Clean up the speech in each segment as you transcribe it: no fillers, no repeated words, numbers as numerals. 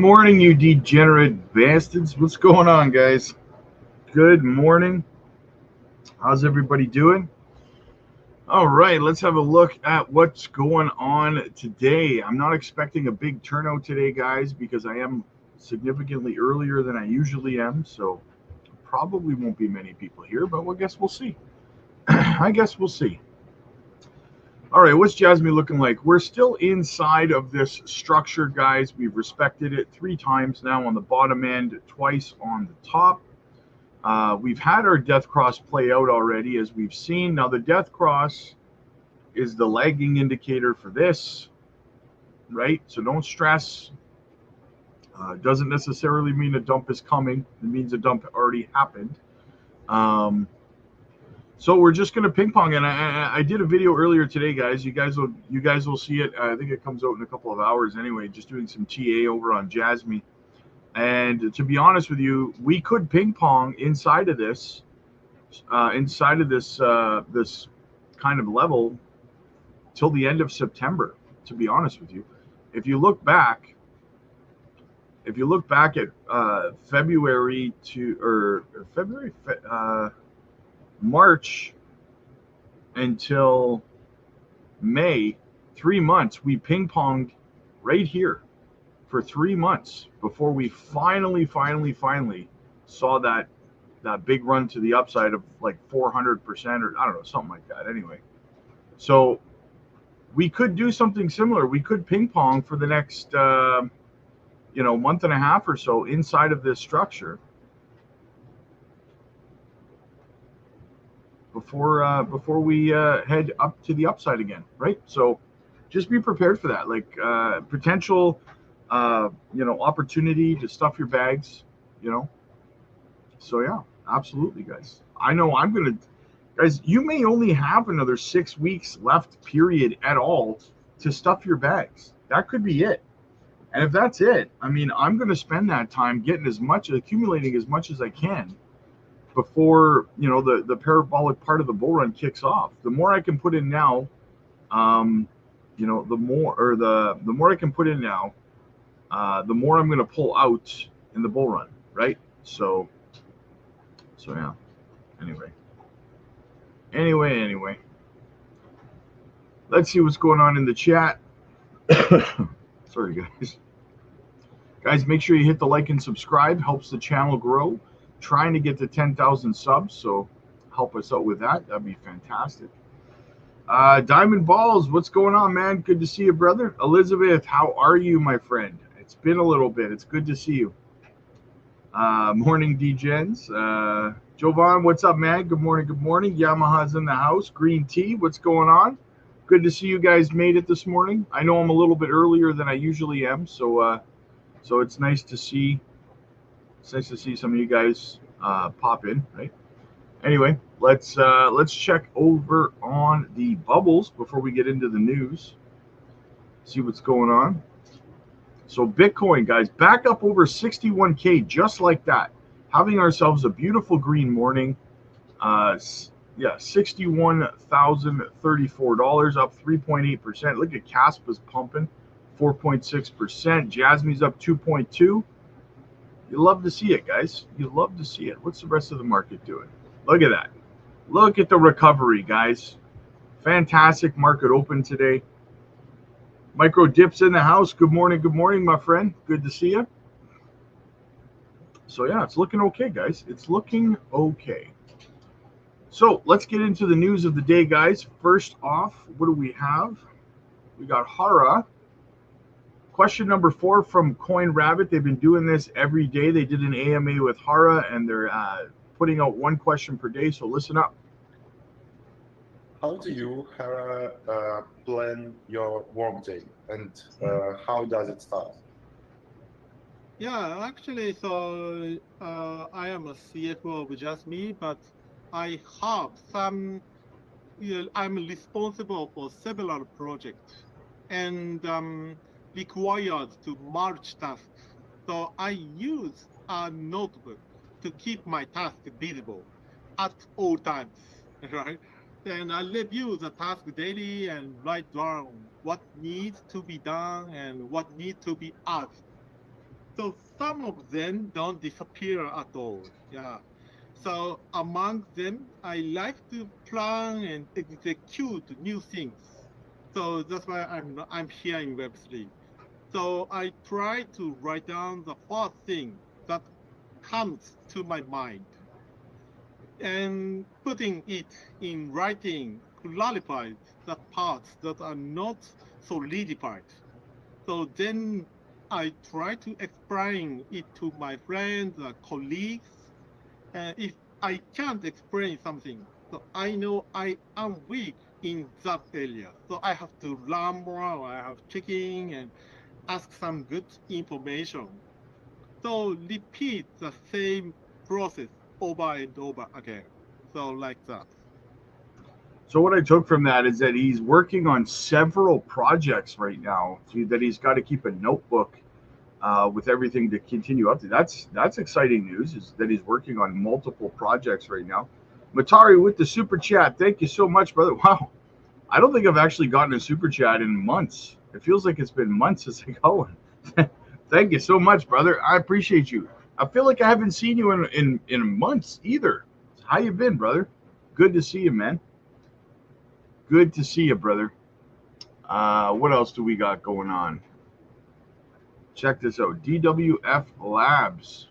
morning, you degenerate bastards. What's going on, guys? Good morning. How's everybody doing? All right, let's have a look at what's going on today. I'm not expecting a big turnout today, guys, because I am significantly earlier than I usually am. So probably won't be many people here, but I guess we'll see. I guess we'll see. All right, what's Jasmy looking like? We're still inside of this structure, guys. We've respected it 3 times now on the bottom end, twice on the top. We've had our death cross play out already, as we've seen. Now, the death cross is the lagging indicator for this, right? So don't stress. Doesn't necessarily mean a dump is coming. It means a dump already happened. So we're just gonna ping pong, and I did a video earlier today, guys. You guys will see it. I think it comes out in a couple of hours anyway. Just doing some TA over on Jasmy, and to be honest with you, we could ping pong inside of this this kind of level till the end of September. To be honest with you, if you look back at March until May, 3 months, we ping ponged right here for 3 months before we finally saw that big run to the upside of like 400%, or I don't know, something like that. Anyway, so we could do something similar. We could ping pong for the next month and a half or so inside of this structure before we head up to the upside again, right? So just be prepared for that, like potential opportunity to stuff your bags, so yeah, absolutely, guys. I know guys, you may only have another 6 weeks left, period, at all, to stuff your bags. That could be it. And if that's it, I mean, I'm going to spend that time accumulating as much as I can before the parabolic part of the bull run kicks off. The more I can put in now, the more I can put in now, the more I'm going to pull out in the bull run, right? So yeah. Anyway, let's see what's going on in the chat. Sorry, guys. Guys, make sure you hit the like and subscribe. Helps the channel grow. Trying to get to 10,000 subs, so help us out with that. That'd be fantastic. Diamond Balls, what's going on, man? Good to see you, brother. Elizabeth, how are you, my friend? It's been a little bit. It's good to see you. Morning, D-Gens. Jovan, what's up, man? Good morning, good morning. Yamaha's in the house. Green Tea, what's going on? Good to see you guys made it this morning. I know I'm a little bit earlier than I usually am, so it's nice to see. It's nice to see some of you guys pop in, right? Anyway, let's check over on the bubbles before we get into the news. See what's going on. So Bitcoin, guys, back up over 61K just like that. Having ourselves a beautiful green morning. $61,034, up 3.8%. Look at KASPA's pumping, 4.6%. Jasmy's up 2.2%. You love to see it, guys. You love to see it. What's the rest of the market doing? Look at that. Look at the recovery, guys. Fantastic market open today. Micro Dips in the house. Good morning, my friend. Good to see you. So yeah, it's looking okay, guys. It's looking okay. So let's get into the news of the day, guys. First off, what do we have? We got Hara. Question number 4 from Coin Rabbit. They've been doing this every day. They did an AMA with Hara, and they're putting out 1 question per day. So listen up. How do you plan your workday, and how does it start? Yeah, actually, so I am a CFO of Jasmy, but I have some. I'm responsible for several projects, and required to merge tasks. So I use a notebook to keep my task visible at all times, right? Then I review the task daily and write down what needs to be done and what needs to be added. So some of them don't disappear at all. Yeah. So among them, I like to plan and execute new things. So that's why I'm here in Web3. So I try to write down the first thing that comes to my mind, and putting it in writing clarifies the parts that are not solidified. So then I try to explain it to my friends, colleagues. If I can't explain something, so I know I am weak in that area. So I have to learn more, I have checking and ask some good information. So repeat the same process over and over again. So like that. So what I took from that is that he's working on several projects right now. That he's got to keep a notebook with everything to continue up to. That's exciting news. Is that he's working on multiple projects right now. Matari with the super chat. Thank you so much, brother. Wow, I don't think I've actually gotten a super chat in months. It feels like it's been months since I got one. Thank you so much, brother. I appreciate you. I feel like I haven't seen you in months either. How you been, brother? Good to see you, man. Good to see you, brother. What else do we got going on? Check this out. DWF Labs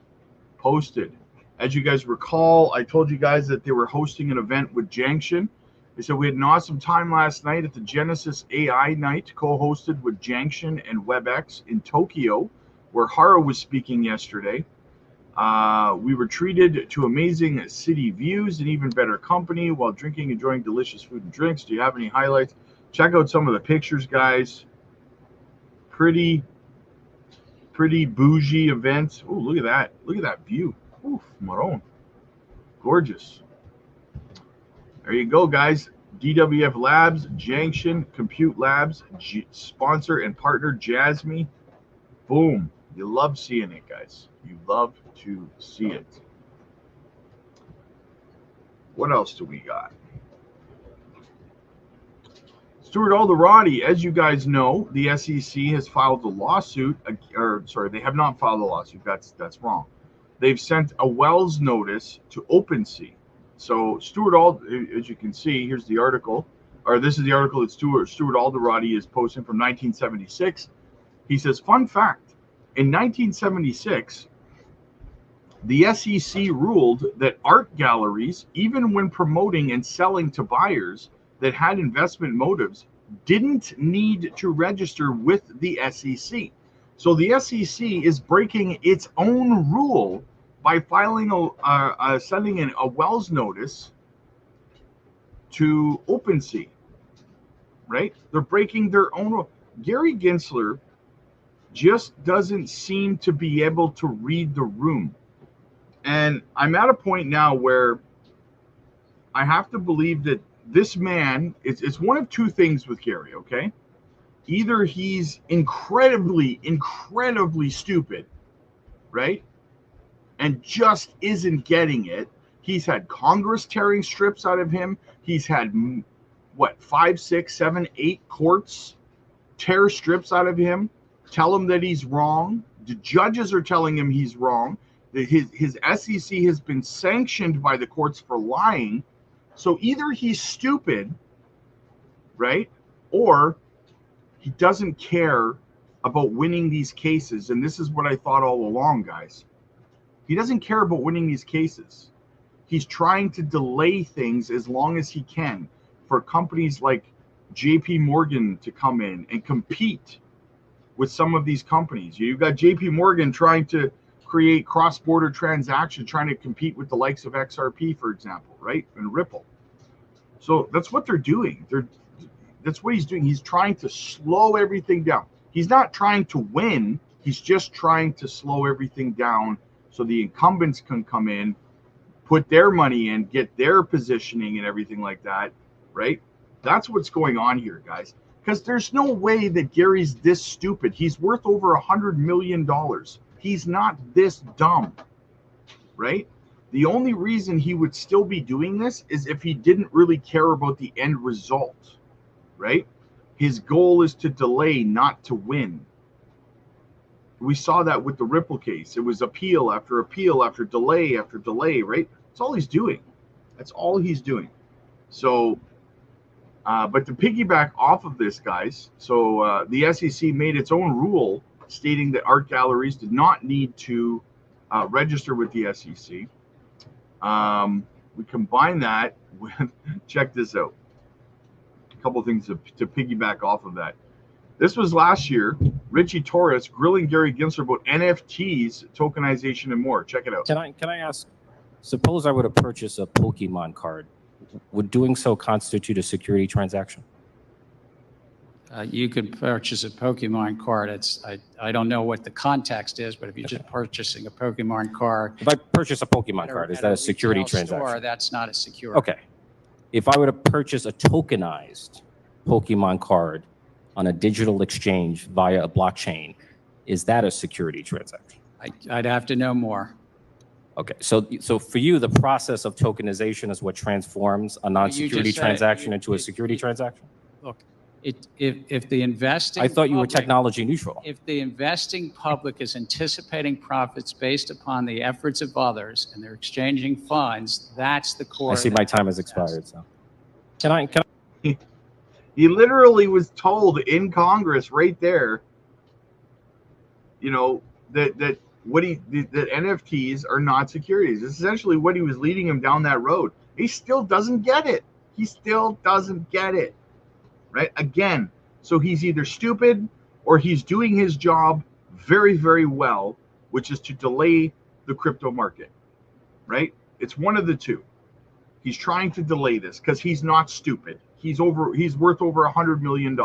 posted. As you guys recall, I told you guys that they were hosting an event with Janction. They said we had an awesome time last night at the Genesis AI night, co-hosted with Janction and WebEx in Tokyo, where Hara was speaking yesterday. We were treated to amazing city views and even better company while drinking, enjoying delicious food and drinks. Do you have any highlights? Check out some of the pictures, guys. Pretty bougie event. Oh, look at that. Look at that view. Oof, Maroon. Gorgeous. There you go, guys. DWF Labs, Janction, Compute Labs, sponsor and partner JASMY. Boom. You love seeing it, guys. You love to see it. What else do we got? Stuart Alderati, as you guys know, the SEC has filed a lawsuit, or sorry, they have not filed a lawsuit. That's wrong. They've sent a Wells notice to OpenSea. So Stuart as you can see, here's the article, or this is the article that Stuart Alderati is posting from 1976. He says, fun fact, in 1976, the SEC ruled that art galleries, even when promoting and selling to buyers that had investment motives, didn't need to register with the SEC. So the SEC is breaking its own rule by filing sending in a Wells notice to OpenSea, right? They're breaking their own rule. Gary Gensler just doesn't seem to be able to read the room. And I'm at a point now where I have to believe that this man, it's one of two things with Gary, okay? Either he's incredibly stupid, right? And just isn't getting it. He's had Congress tearing strips out of him. He's had, 5, 6, 7, 8 courts tear strips out of him, tell him that he's wrong. The judges are telling him he's wrong. His SEC has been sanctioned by the courts for lying. So either he's stupid, right? Or he doesn't care about winning these cases. And this is what I thought all along, guys. He doesn't care about winning these cases. He's trying to delay things as long as he can for companies like JP Morgan to come in and compete with some of these companies. You've got JP Morgan trying to create cross-border transactions, trying to compete with the likes of XRP, for example, right? And Ripple. So that's what they're doing. That's what he's doing. He's trying to slow everything down. He's not trying to win. He's just trying to slow everything down so the incumbents can come in, put their money in, get their positioning and everything like that, right? That's what's going on here, guys. Because there's no way that Gary's this stupid. He's worth over $100 million. He's not this dumb, right? The only reason he would still be doing this is if he didn't really care about the end result, right? His goal is to delay, not to win, We saw that with the Ripple case. It was appeal after delay after delay, right? That's all he's doing. That's all he's doing. So, but to piggyback off of this, guys, so the SEC made its own rule stating that art galleries did not need to register with the SEC. We combine that with, check this out, a couple of things to piggyback off of that. This was last year, Richie Torres grilling Gary Gensler about NFTs, tokenization, and more. Check it out. Can I ask, suppose I were to purchase a Pokemon card, would doing so constitute a security transaction? You could purchase a Pokemon card. I don't know what the context is, but if you're just purchasing a Pokemon card. If I purchase a Pokemon card, is that a security transaction? Store, that's not a security. Okay. If I were to purchase a tokenized Pokemon card on a digital exchange via a blockchain, is that a security transaction? I'd have to know more. Okay, so for you, the process of tokenization is what transforms a non-security transaction into a security transaction? Look, if the investing I thought you were public, technology neutral. If the investing public is anticipating profits based upon the efforts of others and they're exchanging funds, that's the core. I see my time has expired. So can I? He literally was told in Congress right there, you know, that NFTs are not securities. It's essentially what he was leading him down that road. He still doesn't get it. He still doesn't get it. Right? Again, so he's either stupid or he's doing his job very, very well, which is to delay the crypto market. Right? It's one of the two. He's trying to delay this because he's not stupid. He's worth over $100 million.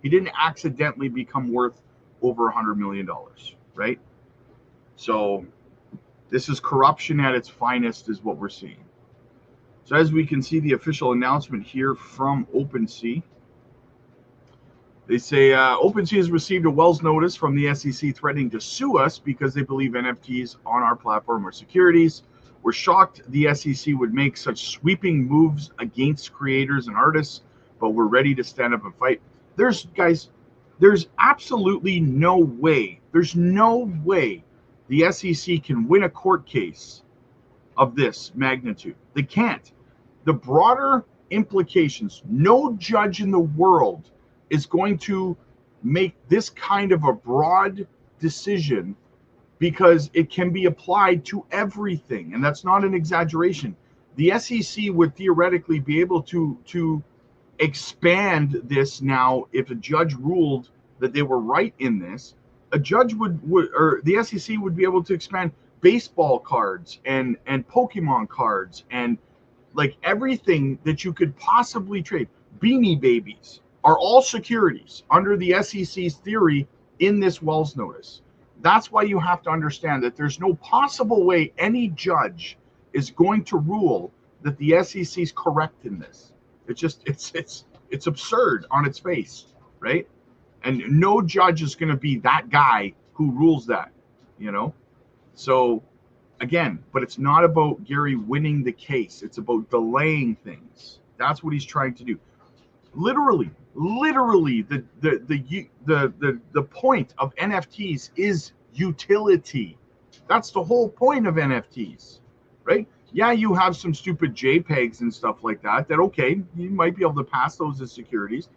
He didn't accidentally become worth over $100 million, right? So this is corruption at its finest is what we're seeing. So as we can see the official announcement here from OpenSea, they say OpenSea has received a Wells notice from the SEC threatening to sue us because they believe NFTs on our platform are securities. We're shocked the SEC would make such sweeping moves against creators and artists, but we're ready to stand up and fight. There's absolutely no way. There's no way the SEC can win a court case of this magnitude. They can't. The broader implications, no judge in the world is going to make this kind of a broad decision because it can be applied to everything. And that's not an exaggeration. The SEC would theoretically be able to expand this now if a judge ruled that they were right in this. A judge or the SEC would be able to expand baseball cards and Pokemon cards and like everything that you could possibly trade. Beanie Babies are all securities under the SEC's theory in this Wells notice. That's why you have to understand that there's no possible way any judge is going to rule that the SEC is correct in this. It's absurd on its face, right? And no judge is going to be that guy who rules that, you know? So again, but it's not about Gary winning the case. It's about delaying things. That's what he's trying to do. Literally, the point of NFTs is utility. That's the whole point of NFTs, right? Yeah, you have some stupid JPEGs and stuff like that, okay, you might be able to pass those as securities.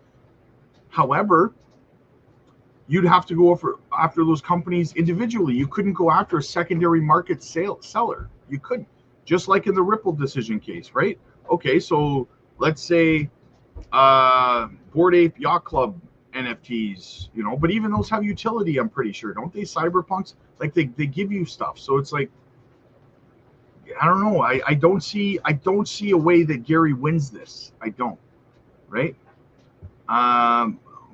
However, you'd have to go after those companies individually. You couldn't go after a secondary market seller. You couldn't. Just like in the Ripple decision case, right? Okay, so let's say Bored Ape Yacht Club NFTs, you know, but even those have utility, I'm pretty sure, don't they? Cyberpunks, like they give you stuff. So it's like, I don't know. I don't see a way that Gary wins this. I don't, right?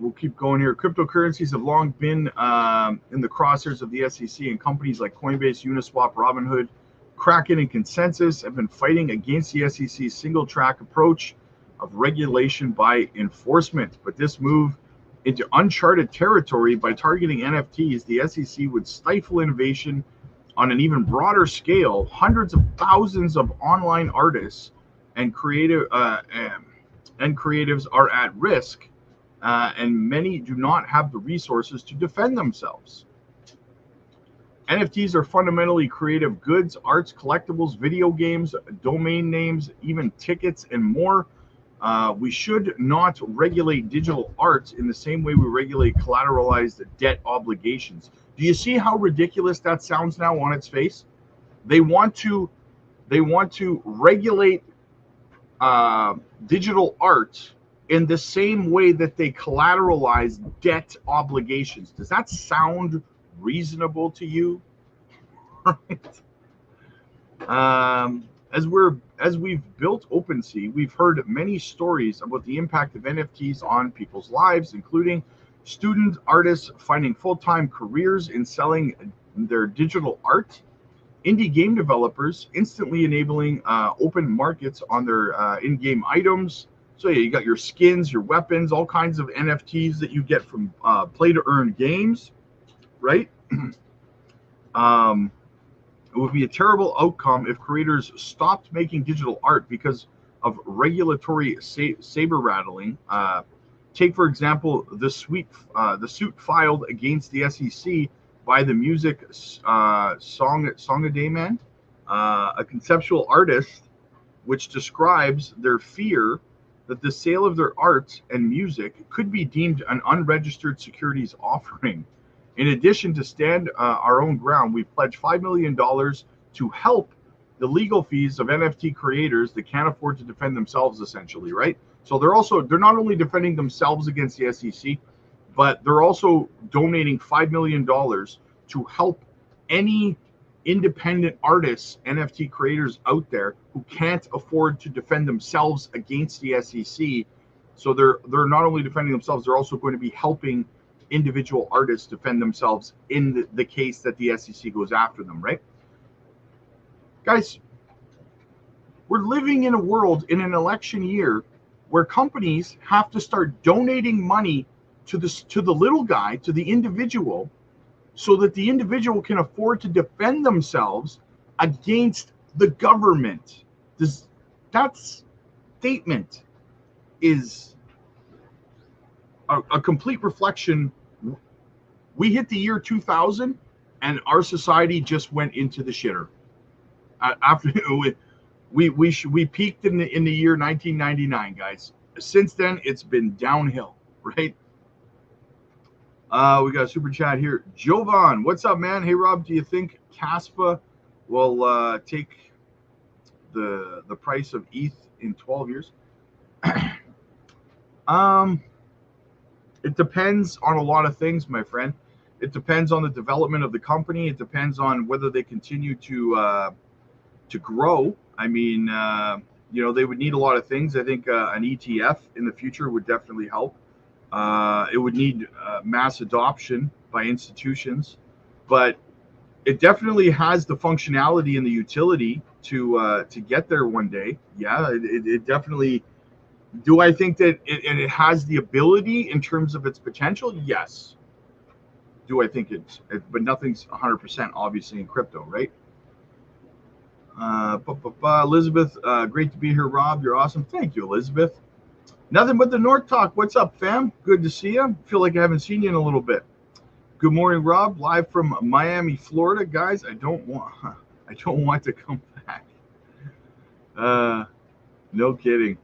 We'll keep going here. Cryptocurrencies have long been in the crosshairs of the SEC, and companies like Coinbase, Uniswap, Robinhood, Kraken, and Consensus have been fighting against the SEC's single track approach of regulation by enforcement. But this move into uncharted territory by targeting NFTs, the SEC would stifle innovation on an even broader scale. Hundreds of thousands of online artists and creatives are at risk, and many do not have the resources to defend themselves. NFTs are fundamentally creative goods, arts, collectibles, video games, domain names, even tickets, and more. We should not regulate digital arts in the same way we regulate collateralized debt obligations. Do you see how ridiculous that sounds now on its face? They want to regulate digital art in the same way that they collateralize debt obligations. Does that sound reasonable to you? Right. As we've built OpenSea, we've heard many stories about the impact of NFTs on people's lives, including student artists finding full-time careers in selling their digital art, indie game developers instantly enabling open markets on their in-game items. So yeah, you got your skins, your weapons, all kinds of NFTs that you get from play-to-earn games, right? It would be a terrible outcome if creators stopped making digital art because of regulatory saber rattling. Take, for example, the suit filed against the SEC by the music Song-A-Day Man, a conceptual artist, which describes their fear that the sale of their art and music could be deemed an unregistered securities offering. In addition to stand our own ground, we pledged $5 million to help the legal fees of NFT creators that can't afford to defend themselves, essentially, right? So they're not only defending themselves against the SEC, but they're also donating $5 million to help any independent artists, NFT creators out there who can't afford to defend themselves against the SEC. So they're not only defending themselves, they're also going to be helping individual artists defend themselves in the case that the SEC goes after them, right? Guys, we're living in a world in an election year where companies have to start donating money to the little guy, to the individual, so that the individual can afford to defend themselves against the government. That statement is a complete reflection. We hit the year 2000 and our society just went into the shitter. After we peaked in the year 1999, guys. Since then, it's been downhill, right? We got a super chat here. Jovan, what's up, man? Hey, Rob, do you think KASPA will take the price of ETH in 12 years? It depends on a lot of things, my friend. It depends on the development of the company. It depends on whether they continue to grow. I mean, they would need a lot of things. I think an ETF in the future would definitely help. It would need mass adoption by institutions, but it definitely has the functionality and the utility to get there one day. Yeah, it definitely. Do I think that it has the ability in terms of its potential? Yes. Do I think but nothing's 100% obviously in crypto, right? Elizabeth, great to be here, Rob. You're awesome. Thank you, Elizabeth. Nothing but the North Talk. What's up, fam? Good to see you. Feel like I haven't seen you in a little bit. Good morning, Rob. Live from Miami, Florida, guys. I don't want to come back. No kidding.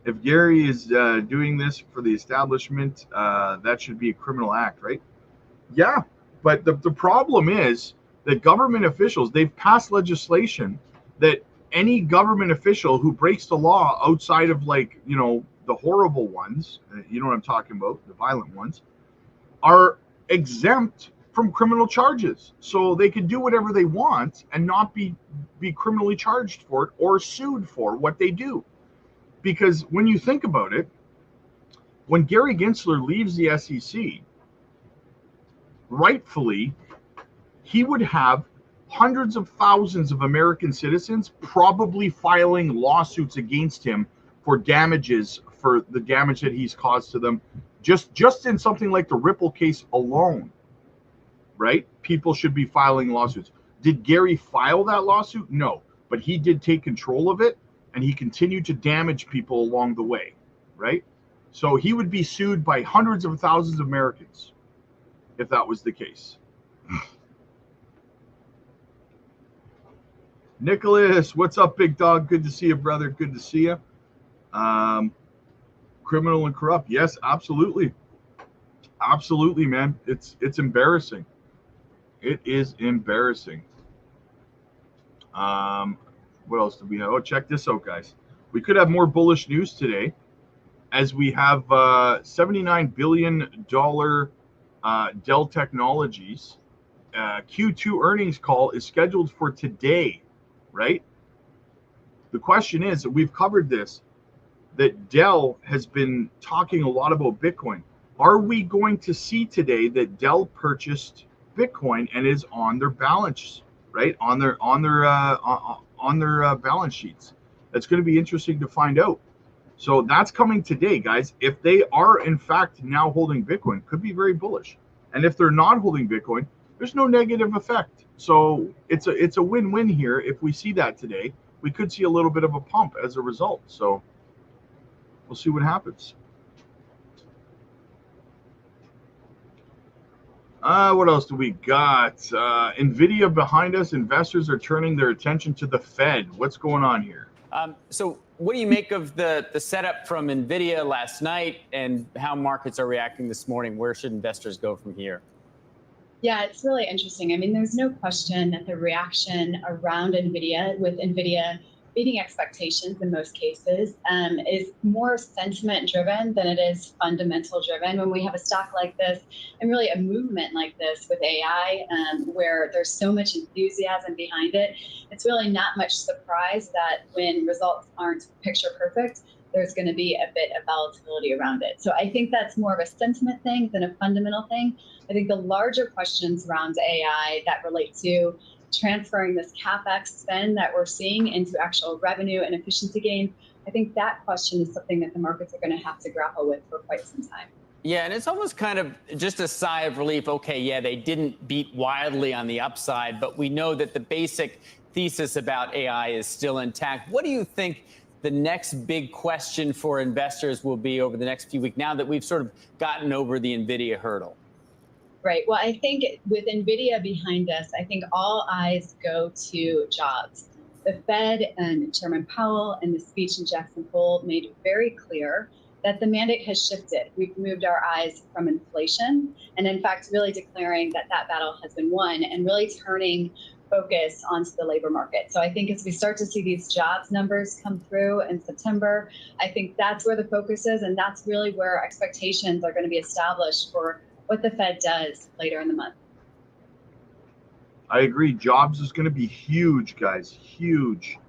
If Gary is doing this for the establishment, that should be a criminal act, right? Yeah, but the problem is that government officials, they've passed legislation that any government official who breaks the law outside of, like, the horrible ones, you know what I'm talking about, the violent ones, are exempt from criminal charges. So they can do whatever they want and not be criminally charged for it or sued for what they do. Because when you think about it, when Gary Gensler leaves the SEC, rightfully, he would have hundreds of thousands of American citizens probably filing lawsuits against him for damages, for the damage that he's caused to them, just in something like the Ripple case alone, right? People should be filing lawsuits. Did Gary file that lawsuit? No, but he did take control of it, and he continued to damage people along the way, right? So he would be sued by hundreds of thousands of Americans if that was the case. Nicholas, what's up, big dog? Good to see you, brother. Good to see you. Criminal and corrupt. Yes, absolutely. Absolutely, man. It's embarrassing. It is embarrassing. What else do we have? Oh, check this out, guys. We could have more bullish news today, as we have $79 billion Dell Technologies Q2 earnings call is scheduled for today, right? The question is, we've covered this, that Dell has been talking a lot about Bitcoin. Are we going to see today that Dell purchased Bitcoin and is on their balance, right? On their balance sheets. That's going to be interesting to find out. So that's coming today, guys. If they are in fact now holding Bitcoin, could be very bullish. And if they're not holding Bitcoin, there's no negative effect. So it's a win-win here. If we see that today, we could see a little bit of a pump as a result. So we'll see what happens. What else do we got? NVIDIA behind us. Investors are turning their attention to the Fed. What's going on here? So what do you make of the setup from NVIDIA last night and how markets are reacting this morning? Where should investors go from here? Yeah, it's really interesting. I mean, there's no question that the reaction around NVIDIA, with NVIDIA beating expectations in most cases, is more sentiment driven than it is fundamental driven. When we have a stock like this and really a movement like this with AI, where there's so much enthusiasm behind it, it's really not much surprise that when results aren't picture perfect, there's going to be a bit of volatility around it. So I think that's more of a sentiment thing than a fundamental thing. I think the larger questions around AI that relate to transferring this CapEx spend that we're seeing into actual revenue and efficiency gain, I think that question is something that the markets are going to have to grapple with for quite some time. Yeah, and it's almost kind of just a sigh of relief. Okay, yeah, they didn't beat wildly on the upside, but we know that the basic thesis about AI is still intact. What do you think the next big question for investors will be over the next few weeks, now that we've sort of gotten over the NVIDIA hurdle? Right. Well, I think with NVIDIA behind us, I think all eyes go to jobs. The Fed and Chairman Powell in the speech in Jackson Hole made very clear that the mandate has shifted. We've moved our eyes from inflation and, in fact, really declaring that that battle has been won and really turning focus onto the labor market. So I think as we start to see these jobs numbers come through in September, I think that's where the focus is, and that's really where expectations are going to be established for what the Fed does later in the month. I agree. Jobs is going to be huge, guys. Huge.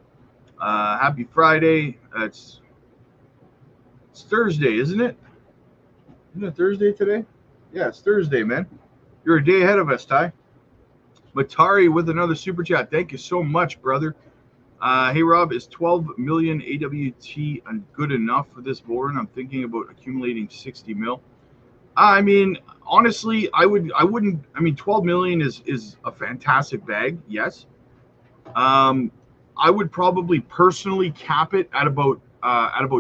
Happy Friday. It's Thursday, isn't it? Isn't it Thursday today? Yeah, it's Thursday, man. You're a day ahead of us, Ty. Matari with another super chat. Thank you so much, brother. Hey, Rob, is 12 million AWT good enough for this bull run? I'm thinking about accumulating 60 mil. I mean, honestly, I wouldn't. I mean, 12 million is a fantastic bag. Yes. I would probably personally cap it at about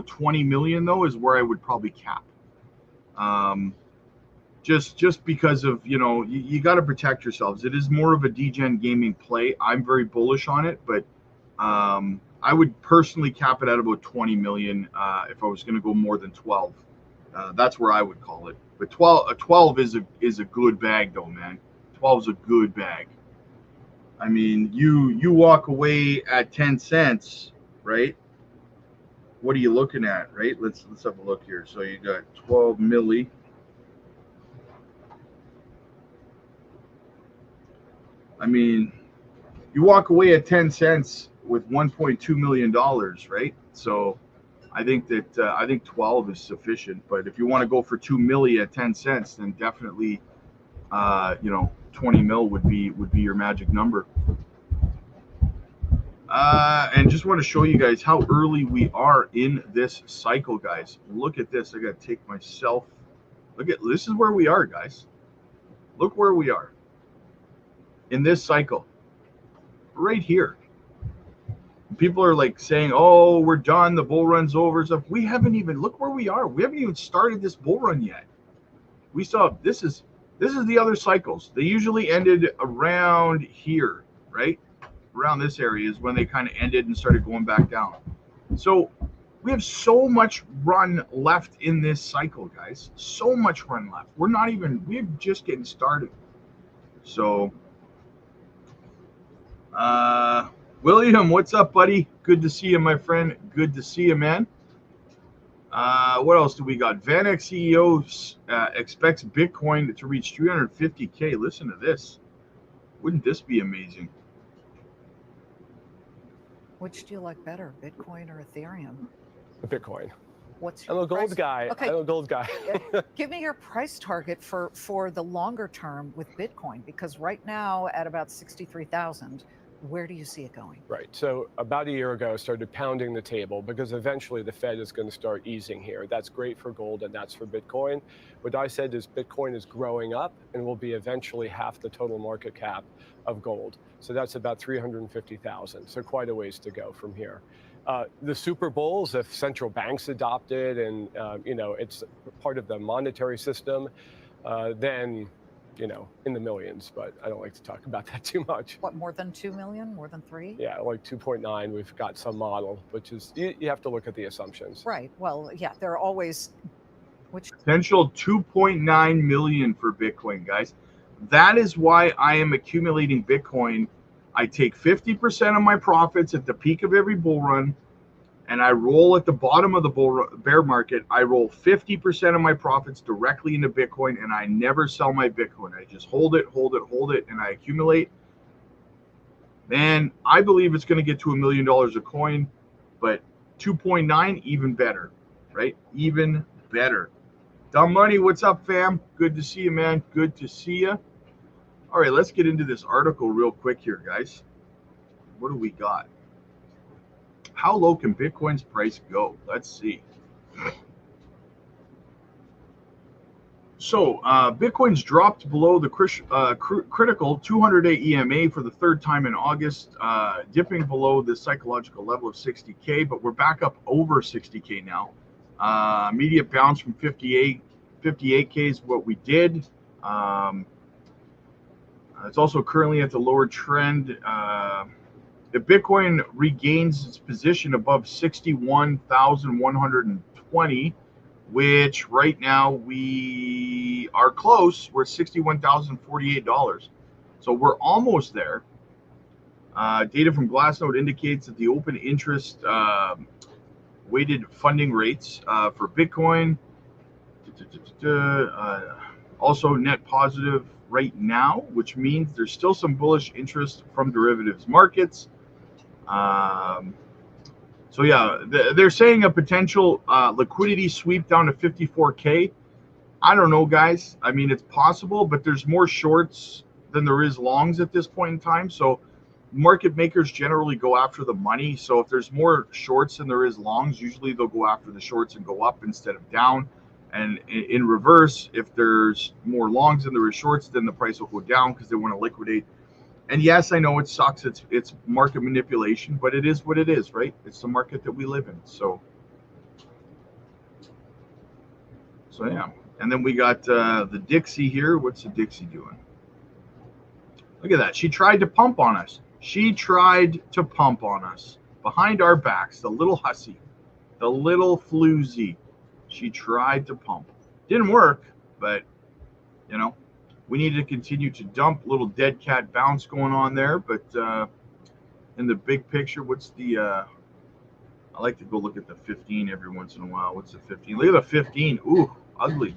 20 million, though, is where I would probably cap. Just because of, you got to protect yourselves. It is more of a degen gaming play. I'm very bullish on it, but I would personally cap it at about 20 million if I was going to go more than 12. That's where I would call it. But 12 is a good bag, though, man. 12 is a good bag. I mean, you walk away at 10 cents, right? What are you looking at, right? Let's have a look here. So you got 12 milli. I mean, you walk away at 10 cents with $1.2 million, right? So I think 12 is sufficient. But if you want to go for 2 milli at 10 cents, then definitely, 20 mil would be your magic number. And just want to show you guys how early we are in this cycle, guys. Look at this. I got to take myself. This is where we are, guys. Look where we are in this cycle, right here. People are like saying, "Oh, we're done. The bull run's over." Stuff. We haven't even, look where we are. We haven't even started this bull run yet. We saw this is the other cycles. They usually ended around here, right? around this area is when they kind of ended and started going back down. So we have so much run left in this cycle, guys. So much run left. We're just getting started. So, William, what's up, buddy? Good to see you, my friend. Good to see you, man. What else do we got? VanEck CEO expects Bitcoin to reach 350K. Listen to this. Wouldn't this be amazing? Which do you like better, Bitcoin or Ethereum? Bitcoin. What's I'm your a gold price? guy. Okay. I'm a gold guy. Give me your price target for the longer term with Bitcoin, because right now at about 63,000, where do you see it going? Right. So about a year ago, I started pounding the table because eventually the Fed is going to start easing here. That's great for gold and that's for Bitcoin. What I said is Bitcoin is growing up and will be eventually half the total market cap of gold. So that's about 350,000. So quite a ways to go from here. The super bulls, if central banks adopt it and, it's part of the monetary system, then, in the millions, but I don't like to talk about that too much. What, more than 2 million, more than 3? Yeah, like 2.9, we've got some model, which is, you have to look at the assumptions. Right. Well, yeah, there are always, Potential 2.9 million for Bitcoin, guys. That is why I am accumulating Bitcoin. I take 50% of my profits at the peak of every bull run, and I roll at the bottom of the bear market. I roll 50% of my profits directly into Bitcoin, and I never sell my Bitcoin. I just hold it, and I accumulate. Man, I believe it's going to get to $1 million a coin, but 2.9, even better, right? Even better. Dumb Money, what's up, fam? Good to see you, man. Good to see you. All right, let's get into this article real quick here, guys. What do we got? How low can Bitcoin's price go? Let's see. So Bitcoin's dropped below the critical 200-day EMA for the third time in August, dipping below the psychological level of 60K, but we're back up over 60K now. Immediate bounce from 58K is what we did. It's also currently at the lower trend. If Bitcoin regains its position above 61,120, which right now we are close, we're at $61,048. So we're almost there. Data from Glassnode indicates that the open interest weighted funding rates for Bitcoin also net positive right now, which means there's still some bullish interest from derivatives markets. So yeah, they're saying a potential liquidity sweep down to 54K. I don't know, guys. I mean, it's possible, but there's more shorts than there is longs at this point in time. So market makers generally go after the money. So if there's more shorts than there is longs, usually they'll go after the shorts and go up instead of down. And in reverse, if there's more longs than there is shorts, then the price will go down because they want to liquidate. And yes, I know it sucks. It's market manipulation, but it is what it is, right? It's the market that we live in. So yeah. And then we got the Dixie here. What's the Dixie doing? Look at that. She tried to pump on us. She tried to pump on us behind our backs. The little hussy, the little floozy. She tried to pump. Didn't work, but we need to continue to dump. Little dead cat bounce going on there, but in the big picture, what's the I like to go look at the 15 every once in a while. What's the 15? Look at the 15. Ooh, ugly.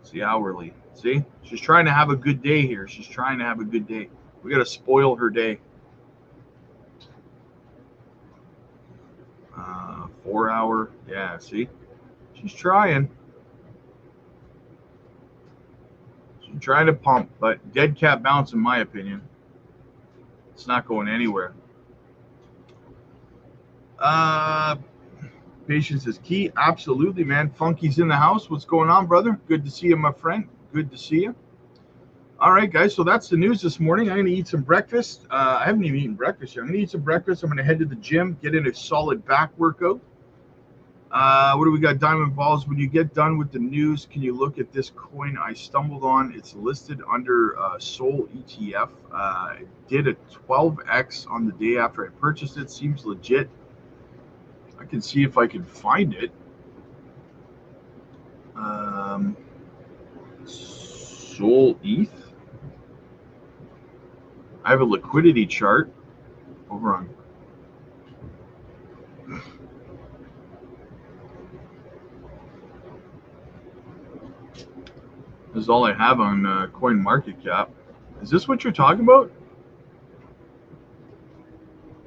It's the hourly. See, she's trying to have a good day here. She's trying to have a good day. We got to spoil her day. 4 hour. Yeah, see, she's trying. She's trying to pump, but dead cat bounce, in my opinion. It's not going anywhere. Patience is key. Absolutely, man. Funky's in the house. What's going on, brother? Good to see you, my friend. Good to see you. All right, guys. So that's the news this morning. I'm going to eat some breakfast. I haven't even eaten breakfast yet. I'm going to eat some breakfast. I'm going to head to the gym, get in a solid back workout. What do we got? Diamond Balls. When you get done with the news, can you look at this coin I stumbled on? It's listed under Sol ETF. I did a 12x on the day after I purchased it. Seems legit. I can see if I can find it. Sol ETH. I have a liquidity chart over on. This is all I have on CoinMarketCap. Is this what you're talking about?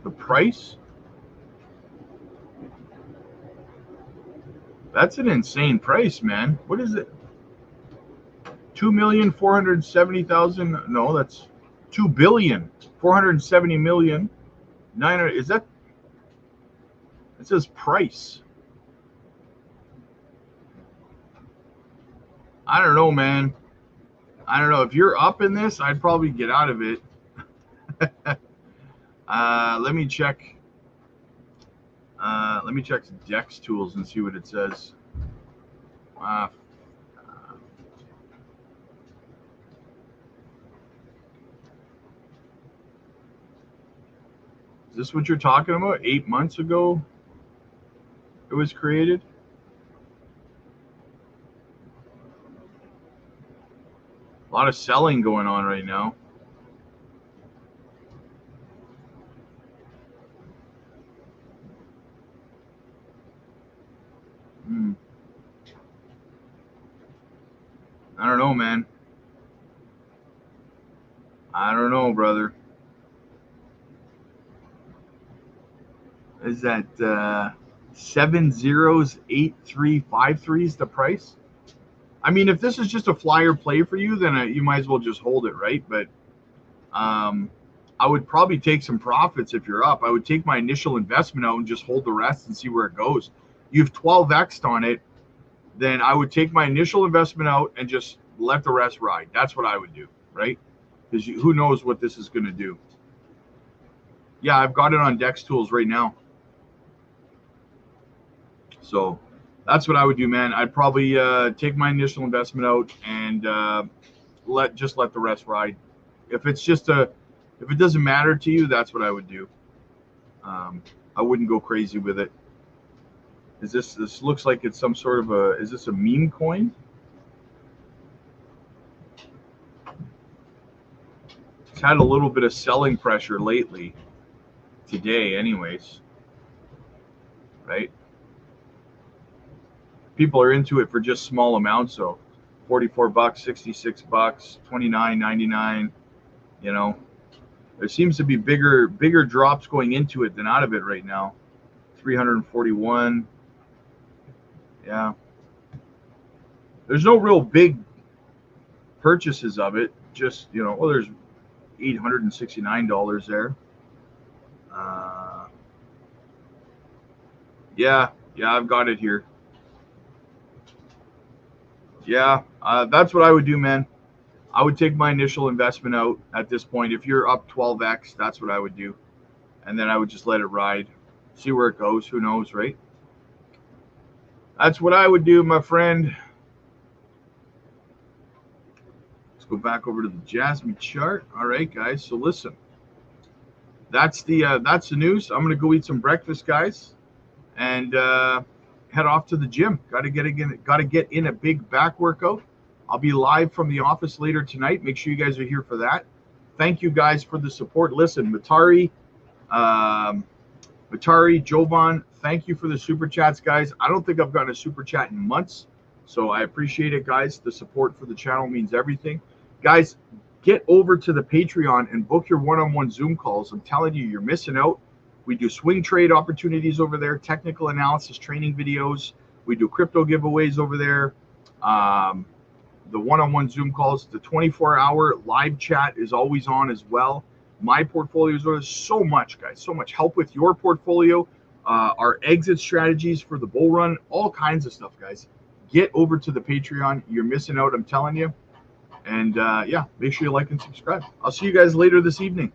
The price? That's an insane price, man. What is it? 2,470,000? No, that's 2,470,000,000. 900. Is that? It says price. I don't know, man. I don't know. If you're up in this, I'd probably get out of it. Let me check. Let me check Dex tools and see what it says. Is this what you're talking about? 8 months ago it was created? A lot of selling going on right now. I don't know, man. I don't know, brother. Is that 708353 is the price? I mean, if this is just a flyer play for you, then you might as well just hold it, right? But I would probably take some profits if you're up. I would take my initial investment out and just hold the rest and see where it goes. You've 12x'd on it, then I would take my initial investment out and just let the rest ride. That's what I would do, right? Because who knows what this is going to do. Yeah, I've got it on Dex Tools right now. So that's what I would do, man. I'd probably take my initial investment out and let the rest ride. If it's just if it doesn't matter to you, that's what I would do. I wouldn't go crazy with it. Is this looks like it's some sort of is this a meme coin? It's had a little bit of selling pressure lately, today anyways, right? People are into it for just small amounts, so 44 bucks, 66 bucks, 29.99, you know. There seems to be bigger drops going into it than out of it right now. 341. Yeah. There's no real big purchases of it. Just, you know, well, there's $869 there. Yeah, I've got it here. Yeah, that's what I would do, man. I would take my initial investment out at this point. If you're up 12x, that's what I would do. And then I would just let it ride. See where it goes. Who knows, right? That's what I would do, my friend. Let's go back over to the JASMY chart. All right, guys. So listen, that's the news. I'm gonna go eat some breakfast, guys, and head off to the gym. Got to get in a big back workout. I'll be live from the office later tonight. Make sure you guys are here for that. Thank you guys for the support. Listen, Matari, Jovan, thank you for the super chats, guys. I don't think I've gotten a super chat in months, so I appreciate it, guys. The support for the channel means everything. Guys, get over to the Patreon and book your one-on-one Zoom calls. I'm telling you, you're missing out. We do swing trade opportunities over there, technical analysis training videos. We do crypto giveaways over there. The one-on-one Zoom calls, the 24-hour live chat is always on as well. My portfolios are so much, guys, so much help with your portfolio, our exit strategies for the bull run, all kinds of stuff, guys. Get over to the Patreon. You're missing out, I'm telling you. And yeah, make sure you like and subscribe. I'll see you guys later this evening.